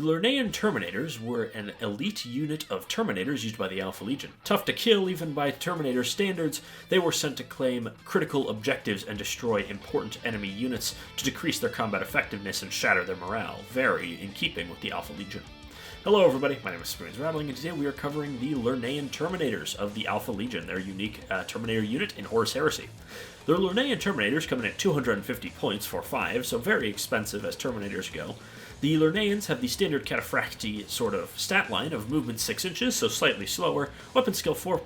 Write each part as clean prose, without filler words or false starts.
Lernean Terminators were an elite unit of Terminators used by the Alpha Legion. Tough to kill even by Terminator standards, they were sent to claim critical objectives and destroy important enemy units to decrease their combat effectiveness and shatter their morale, very in keeping with the Alpha Legion. Hello everybody, my name is Spoons Rattling, and today we are covering the Lernean Terminators of the Alpha Legion, their unique Terminator unit in Horus Heresy. The Lernean Terminators come in at 250 points for 5, so very expensive as Terminators go. The Lerneans have the standard cataphractii sort of stat line of movement 6 inches, so slightly slower, weapon skill 4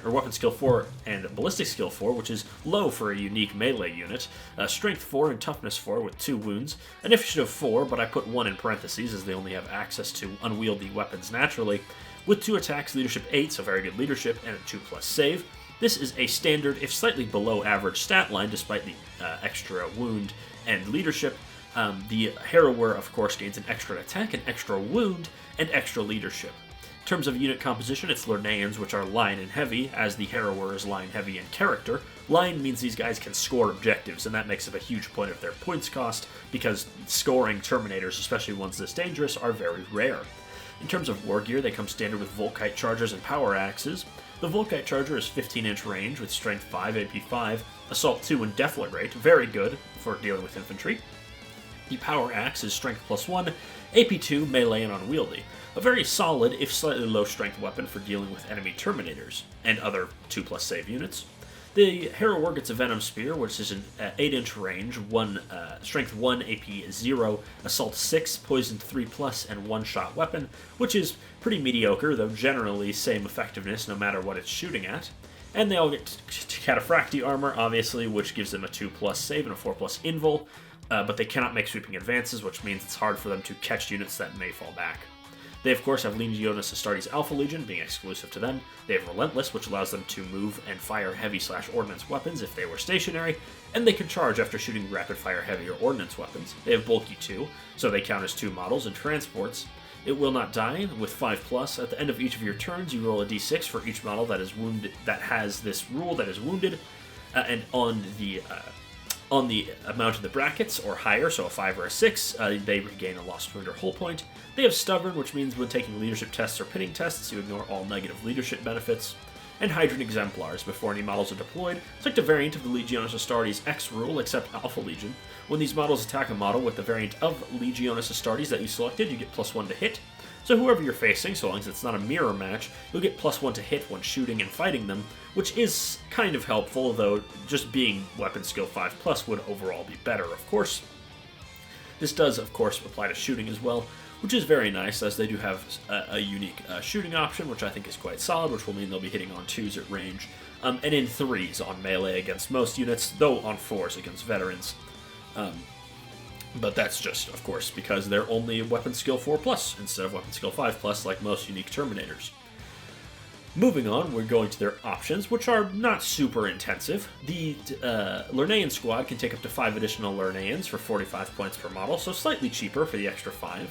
weapon skill 4 and ballistic skill 4, which is low for a unique melee unit, strength 4 and toughness 4 with 2 wounds, initiative 4, but I put 1 in parentheses as they only have access to unwieldy weapons naturally, with 2 attacks, leadership 8, so very good leadership, and a 2+ save. This is a standard, if slightly below average stat line, despite the extra wound and leadership. The Harrower, of course, gains an extra attack, an extra wound, and extra leadership. In terms of unit composition, it's Lerneans, which are line and heavy, as the Harrower is line heavy in character. Line means these guys can score objectives, and that makes up a huge point of their points cost, because scoring Terminators, especially ones this dangerous, are very rare. In terms of war gear, they come standard with Volkite chargers and power axes. The Volkite charger is 15-inch range with strength 5, AP 5, assault 2, and deflagrate, very good for dealing with infantry. The power axe is strength +1, AP 2, melee, and unwieldy. A very solid, if slightly low strength weapon for dealing with enemy Terminators and other 2+ save units. The Harrower gets a Venom Spear, which is an 8-inch range, strength 1, AP 0, assault 6, poison 3+, and one-shot weapon, which is pretty mediocre, though generally same effectiveness no matter what it's shooting at. And they all get cataphractii armor, obviously, which gives them a 2+ save and a 4+ invul, but they cannot make sweeping advances, which means it's hard for them to catch units that may fall back. They, of course, have Legionis Astartes Alpha Legion, being exclusive to them. They have Relentless, which allows them to move and fire heavy/ordnance weapons if they were stationary, and they can charge after shooting rapid-fire heavy or ordnance weapons. They have Bulky 2, so they count as 2 models and transports. It will not die, with 5+. At the end of each of your turns, you roll a d6 for each model that is wounded, that has this rule that is wounded, and on the amount of the brackets, or higher, so a 5 or a 6, they regain a lost wound or hull point. They have Stubborn, which means when taking leadership tests or pinning tests, you ignore all negative leadership benefits. And Hydrant Exemplars, before any models are deployed. It's like the variant of the Legionis Astartes X rule, except Alpha Legion. When these models attack a model with the variant of Legionis Astartes that you selected, you get +1 to hit. So whoever you're facing, so long as it's not a mirror match, you'll get +1 to hit when shooting and fighting them, which is kind of helpful, though just being weapon skill 5+ would overall be better, of course. This does, of course, apply to shooting as well, which is very nice, as they do have a unique shooting option, which I think is quite solid, which will mean they'll be hitting on 2s at range, and in 3s on melee against most units, though on 4s against veterans. But that's just, of course, because they're only weapon skill 4+ instead of weapon skill 5+, like most unique Terminators. Moving on, we're going to their options, which are not super intensive. The Lernean squad can take up to 5 additional Lerneans for 45 points per model, so slightly cheaper for the extra 5.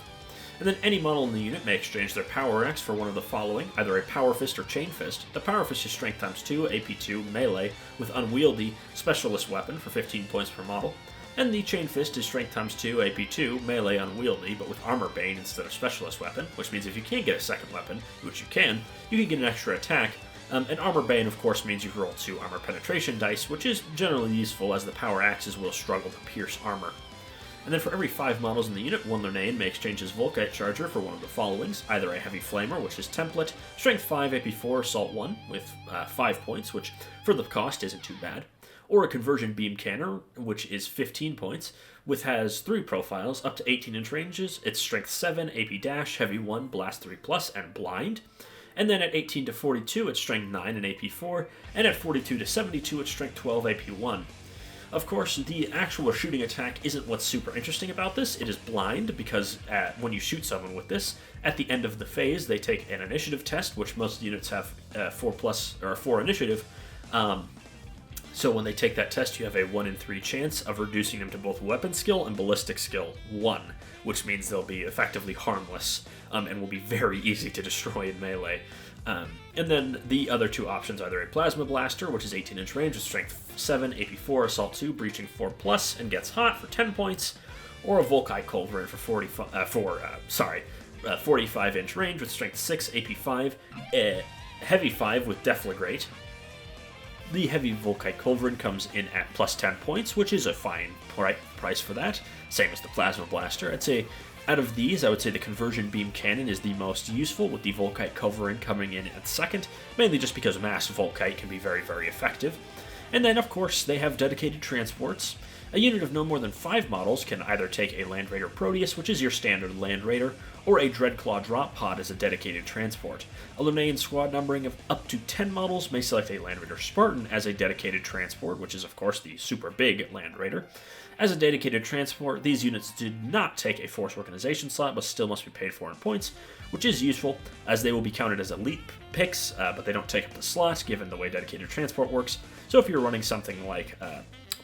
And then any model in the unit may exchange their Power Axe for one of the following, either a Power Fist or Chain Fist. The Power Fist is strength ×2, AP 2, melee, with unwieldy, specialist weapon for 15 points per model. And the Chain Fist is strength ×2, AP 2, melee, unwieldy, but with Armor Bane instead of specialist weapon, which means if you can't get a second weapon, which you can get an extra attack. And Armor Bane, of course, means you roll 2 armor penetration dice, which is generally useful as the Power Axes will struggle to pierce armor. And then for every 5 models in the unit, one Lernean may exchange his Volkite Charger for one of the followings, either a Heavy Flamer, which is template, strength 5, AP 4, assault 1, with 5 points, which for the cost isn't too bad, or a Conversion Beam Cannon, which is 15 points, which has 3 profiles, up to 18-inch ranges. It's strength 7, AP dash, heavy 1, blast 3+, and blind. And then at 18 to 42, it's strength 9 and AP 4, and at 42 to 72, it's strength 12, AP 1. Of course, the actual shooting attack isn't what's super interesting about this. It is blind, because when you shoot someone with this, at the end of the phase, they take an initiative test, which most units have 4+ or 4 initiative. So when they take that test, you have a 1 in 3 chance of reducing them to both weapon skill and ballistic skill 1, which means they'll be effectively harmless and will be very easy to destroy in melee. And then the other 2 options are either a Plasma Blaster, which is 18-inch range with strength 7, AP 4, assault 2, breaching 4+, and gets hot for 10 points, or a Volkite Culverin for 45-inch range with strength 6, AP 5, heavy 5 with Deflagrate. The heavy Volkite Culverin comes in at plus 10 points, which is a fine price for that, same as the Plasma Blaster. I'd say out of these, I would say the Conversion Beam Cannon is the most useful, with the Volkite Culverin coming in at second, mainly just because Mass Volkite can be very, very effective. And then, of course, they have dedicated transports. A unit of no more than 5 models can either take a Land Raider Proteus, which is your standard Land Raider, or a Dreadclaw Drop Pod as a dedicated transport. A Lernean squad numbering of up to 10 models may select a Land Raider Spartan as a dedicated transport, which is of course the super big Land Raider. As a dedicated transport, these units did not take a Force Organization slot, but still must be paid for in points, which is useful, as they will be counted as elite picks, but they don't take up the slot, given the way dedicated transport works. So if you're running something like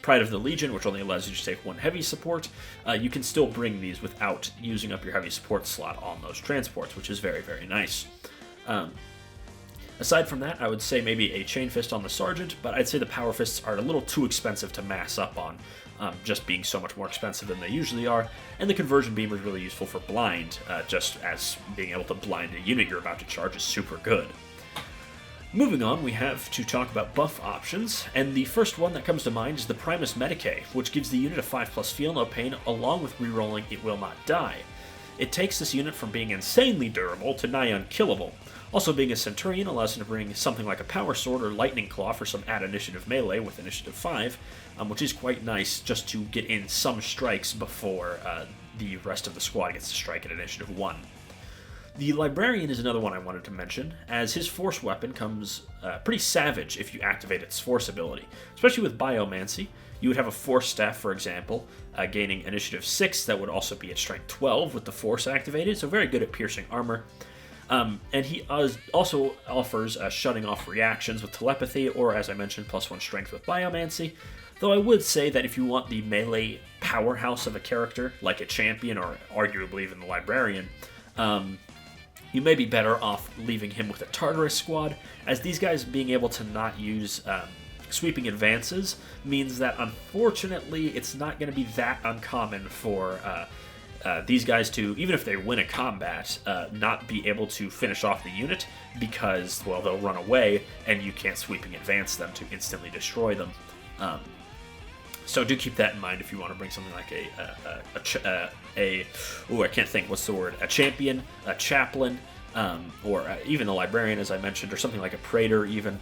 Pride of the Legion, which only allows you to take 1 heavy support, you can still bring these without using up your heavy support slot on those transports, which is very, very nice. Aside from that, I would say maybe a Chain Fist on the Sergeant, but I'd say the Power Fists are a little too expensive to mass up on, just being so much more expensive than they usually are, and the Conversion Beam is really useful for blind, just as being able to blind a unit you're about to charge is super good. Moving on, we have to talk about buff options, and the first one that comes to mind is the Primus Medicae, which gives the unit a 5+ Feel No Pain along with rerolling It Will Not Die. It takes this unit from being insanely durable to nigh unkillable. Also, being a Centurion allows him to bring something like a Power Sword or Lightning Claw for some add initiative melee with initiative 5, which is quite nice just to get in some strikes before the rest of the squad gets to strike at initiative 1. The Librarian is another one I wanted to mention, as his Force weapon comes pretty savage if you activate its Force ability, especially with Biomancy. You would have a Force Staff, for example, gaining initiative 6 that would also be at strength 12 with the Force activated, so very good at piercing armor. And he also offers shutting off reactions with telepathy, or as I mentioned, +1 strength with Biomancy. Though I would say that if you want the melee powerhouse of a character, like a champion or arguably even the Librarian, you may be better off leaving him with a Tartarus squad, as these guys being able to not use sweeping advances means that unfortunately it's not going to be that uncommon for these guys to, even if they win a combat, not be able to finish off the unit because, well, they'll run away and you can't sweeping advance them to instantly destroy them. So do keep that in mind if you want to bring something like I can't think, what's the word? A champion, a chaplain, or even a librarian, as I mentioned, or something like a praetor even.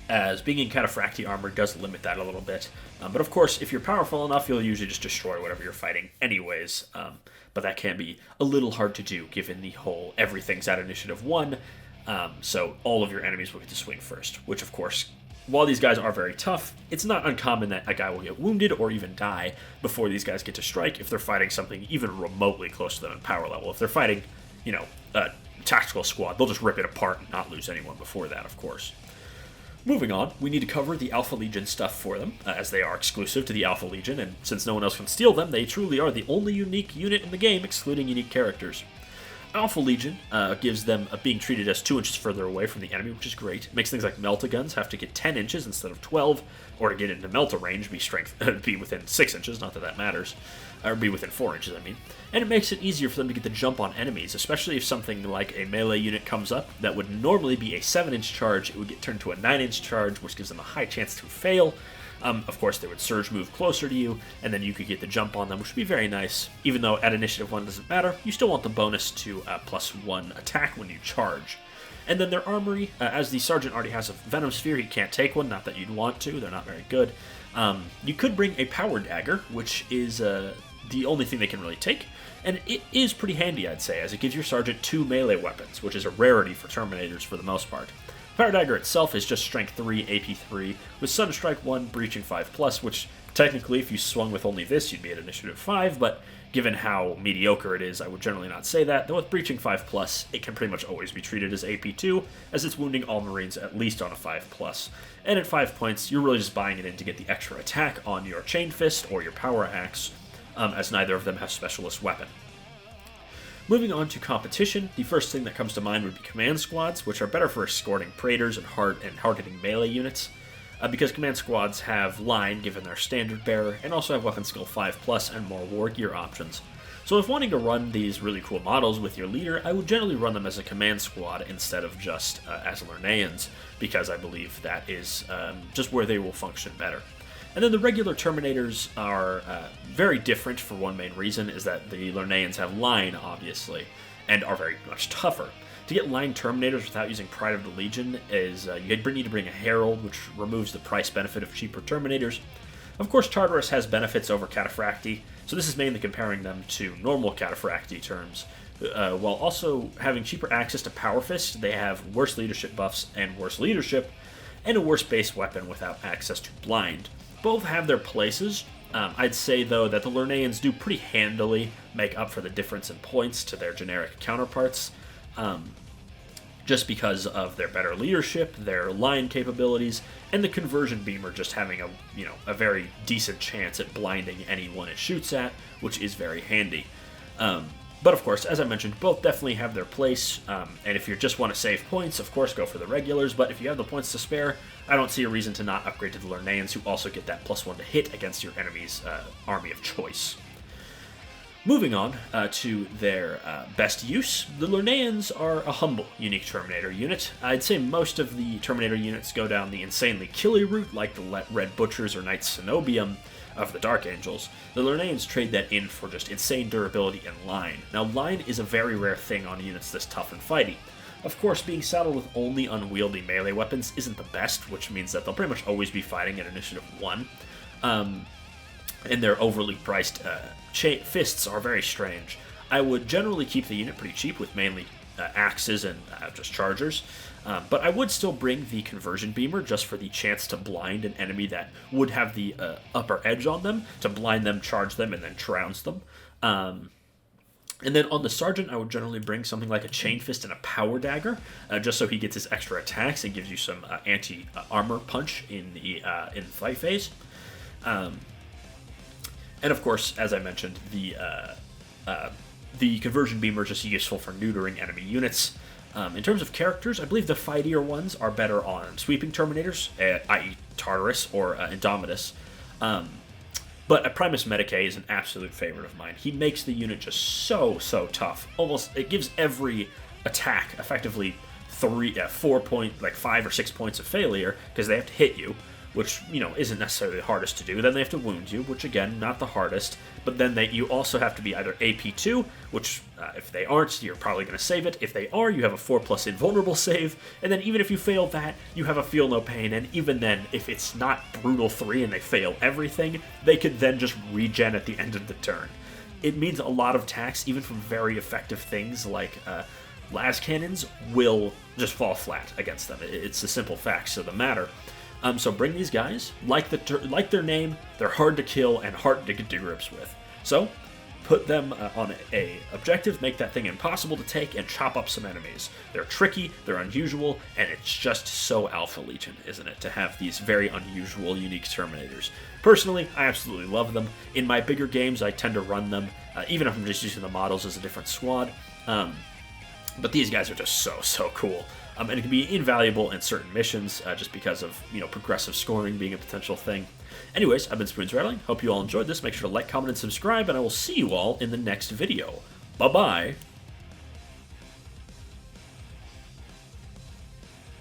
As being in cataphractii armor does limit that a little bit. But of course, if you're powerful enough, you'll usually just destroy whatever you're fighting anyways. But that can be a little hard to do, given the whole everything's at initiative 1, so all of your enemies will get to swing first, which of course, while these guys are very tough, it's not uncommon that a guy will get wounded or even die before these guys get to strike if they're fighting something even remotely close to them in power level. If they're fighting, a tactical squad, they'll just rip it apart and not lose anyone before that, of course. Moving on, we need to cover the Alpha Legion stuff for them, as they are exclusive to the Alpha Legion, and since no one else can steal them, they truly are the only unique unit in the game, excluding unique characters. Alpha Legion gives them being treated as 2 inches further away from the enemy, which is great. It makes things like Melta-Guns have to get 10 inches instead of 12, or to get into Melta range, be within 6 inches, not that that matters, or be within 4 inches, I mean. And it makes it easier for them to get the jump on enemies, especially if something like a melee unit comes up that would normally be a 7-inch charge, it would get turned to a 9-inch charge, which gives them a high chance to fail. Of course, they would surge move closer to you, and then you could get the jump on them, which would be very nice. Even though at Initiative 1 doesn't matter, you still want the bonus to +1 attack when you charge. And then their armory, as the Sergeant already has a Venom Sphere, he can't take one, not that you'd want to, they're not very good. You could bring a Power Dagger, which is the only thing they can really take, and it is pretty handy, I'd say, as it gives your Sergeant 2 melee weapons, which is a rarity for Terminators for the most part. Power Dagger itself is just Strength 3, AP 3, with Sudden Strike 1, Breaching 5+, which technically, if you swung with only this, you'd be at Initiative 5, but given how mediocre it is, I would generally not say that. Though with Breaching 5+, it can pretty much always be treated as AP 2, as it's wounding all Marines at least on a 5+. And at 5 points, you're really just buying it in to get the extra attack on your Chain Fist or your Power Axe, as neither of them have Specialist Weapon. Moving on to competition, the first thing that comes to mind would be command squads, which are better for escorting praetors and hard-hitting melee units. because command squads have line given their standard bearer, and also have weapon skill 5+ and more war gear options. So if wanting to run these really cool models with your leader, I would generally run them as a command squad instead of just as Lerneans, because I believe that is just where they will function better. And then the regular Terminators are very different for one main reason, is that the Lerneans have line, obviously, and are very much tougher. To get line Terminators without using Pride of the Legion is you need to bring a Herald, which removes the price benefit of cheaper Terminators. Of course, Tartarus has benefits over cataphractii, so this is mainly comparing them to normal cataphractii terms. While also having cheaper access to Power Fist, they have worse leadership buffs and worse leadership, and a worse base weapon without access to blind. Both have their places. I'd say, though, that the Lerneans do pretty handily make up for the difference in points to their generic counterparts, just because of their better leadership, their line capabilities, and the conversion beamer just having a very decent chance at blinding anyone it shoots at, which is very handy. But of course, as I mentioned, both definitely have their place, and if you just want to save points, of course, go for the regulars, but if you have the points to spare, I don't see a reason to not upgrade to the Lerneans, who also get that +1 to hit against your enemy's army of choice. Moving on to their best use, the Lerneans are a humble, unique Terminator unit. I'd say most of the Terminator units go down the insanely killy route, like the Red Butchers or Knights Cenobium of the Dark Angels. The Lerneans trade that in for just insane durability and line. Now, line is a very rare thing on units this tough and fighty. Of course, being saddled with only unwieldy melee weapons isn't the best, which means that they'll pretty much always be fighting at Initiative 1. And their overly priced fists are very strange. I would generally keep the unit pretty cheap with mainly axes and just chargers, but I would still bring the conversion beamer just for the chance to blind an enemy that would have the upper edge on them, to blind them, charge them, and then trounce them. And then on the Sergeant, I would generally bring something like a Chain Fist and a Power Dagger, just so he gets his extra attacks and gives you some anti-armor punch in the fight phase. And of course, as I mentioned, the conversion beamer is just useful for neutering enemy units. In terms of characters, I believe the fightier ones are better on sweeping Terminators, i.e. Tartarus or Indomitus. But a Primus Medicae is an absolute favorite of mine. He makes the unit just so tough. Almost, it gives every attack effectively 5 or 6 points of failure, because they have to hit you, which, isn't necessarily the hardest to do. Then they have to wound you, which, again, not the hardest. But then you also have to be either AP2, which, if they aren't, you're probably going to save it. If they are, you have a 4+ invulnerable save. And then even if you fail that, you have a Feel No Pain. And even then, if it's not Brutal 3 and they fail everything, they could then just regen at the end of the turn. It means a lot of attacks, even from very effective things like las cannons, will just fall flat against them. It's the simple facts of the matter. So bring these guys, like their name, they're hard to kill and hard to get to grips with. So put them on a objective, make that thing impossible to take, and chop up some enemies. They're tricky, they're unusual, and it's just so Alpha Legion, isn't it, to have these very unusual, unique Terminators. Personally, I absolutely love them. In my bigger games, I tend to run them, even if I'm just using the models as a different squad. But these guys are just so cool. And it can be invaluable in certain missions, just because of, progressive scoring being a potential thing. Anyways, I've been Spoons Rattling. Hope you all enjoyed this. Make sure to like, comment, and subscribe, and I will see you all in the next video. Bye-bye.